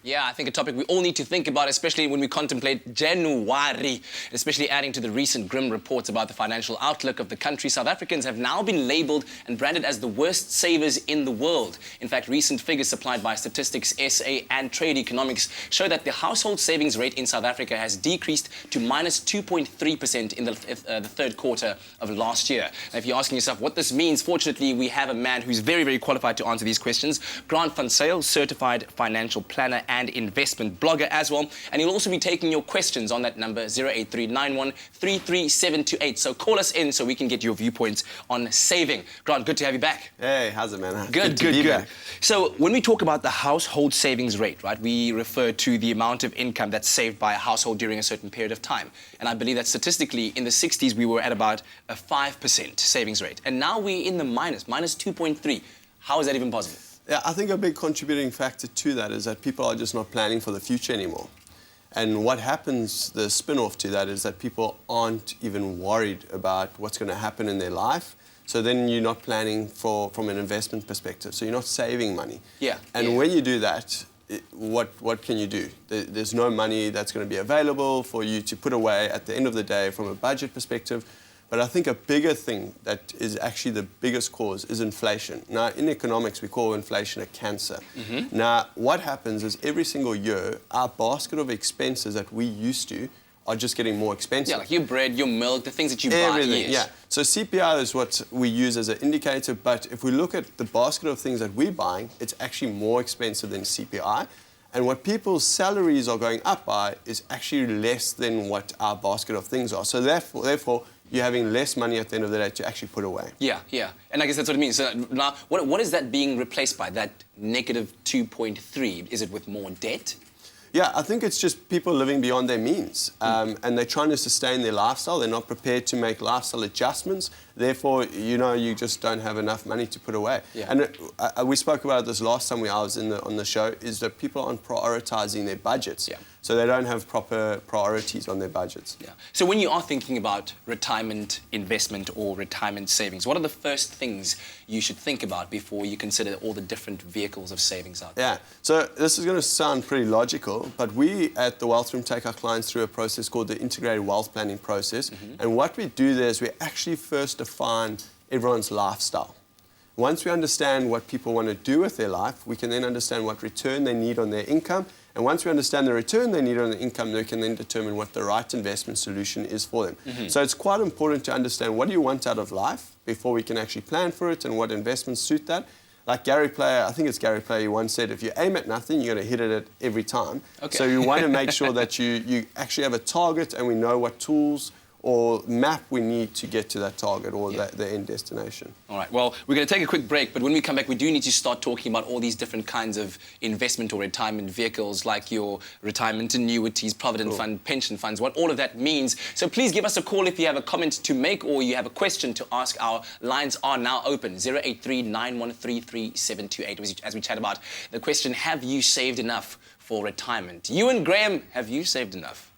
Yeah, I think a topic we all need to think about, especially when we contemplate January, especially adding to the recent grim reports about the financial outlook of the country. South Africans have now been labelled and branded as the worst savers in the world. In fact, recent figures supplied by Statistics SA and Trade Economics show that the household savings rate in South Africa has decreased to minus 2.3% in the third quarter of last year. Now, if you're asking yourself what this means, fortunately, we have a man who's very, very qualified to answer these questions. Grant van Zyl, certified financial planner and investment blogger as well. And he'll also be taking your questions on that number, 08391337728. So call us in so we can get your viewpoints on saving. Grant, good to have you back. Hey, how's it, man? Good. So when we talk about the household savings rate, right, we refer to the amount of income that's saved by a household during a certain period of time. And I believe that statistically, in the 60s, we were at about a 5% savings rate. And now we're in the minus 2.3. How is that even possible? Yeah, I think a big contributing factor to that is that people are just not planning for the future anymore. And what happens, the spin-off to that, is that people aren't even worried about what's going to happen in their life. So then you're not planning from an investment perspective. So you're not saving money. Yeah. And when you do that, what can you do? There's no money that's going to be available for you to put away at the end of the day from a budget perspective. But I think a bigger thing that is actually the biggest cause is inflation. Now, in economics, we call inflation a cancer. Now, what happens is every single year, our basket of expenses that we used to are just getting more expensive. Yeah, like your bread, your milk, the things that you buy. Everything, yeah. So CPI is what we use as an indicator, but if we look at the basket of things that we're buying, it's actually more expensive than CPI. And what people's salaries are going up by is actually less than what our basket of things are. So therefore you're having less money at the end of the day to actually put away. Yeah. And I guess that's what it means. So now, what is that being replaced by, that negative 2.3? Is it with more debt? Yeah, I think it's just people living beyond their means, and they're trying to sustain their lifestyle. They're not prepared to make lifestyle adjustments. Therefore, you just don't have enough money to put away. Yeah. And we spoke about this last time I was on the show, is that people aren't prioritizing their budgets. Yeah. So they don't have proper priorities on their budgets. Yeah. So when you are thinking about retirement investment or retirement savings, what are the first things you should think about before you consider all the different vehicles of savings out there? Yeah. So this is going to sound pretty logical, but we at the Wealth Room take our clients through a process called the integrated wealth planning process. And what we do there is we actually first define everyone's lifestyle. Once we understand what people want to do with their life, we can then understand what return they need on their income. And once we understand the return they need on the income, we can then determine what the right investment solution is for them. So it's quite important to understand what do you want out of life before we can actually plan for it and what investments suit that. Like Gary Player, I think it's Gary Player, he once said, if you aim at nothing, you're going to hit it at every time. Okay. So you want to make sure that you actually have a target and we know what tools or map we need to get to that target or the end destination. All right, well, we're going to take a quick break, but when we come back, we do need to start talking about all these different kinds of investment or retirement vehicles, like your retirement annuities, provident fund, pension funds, what all of that means. So please give us a call if you have a comment to make or you have a question to ask. Our lines are now open, 08391337728, as we chat about the question, have you saved enough for retirement? You and Graham, have you saved enough?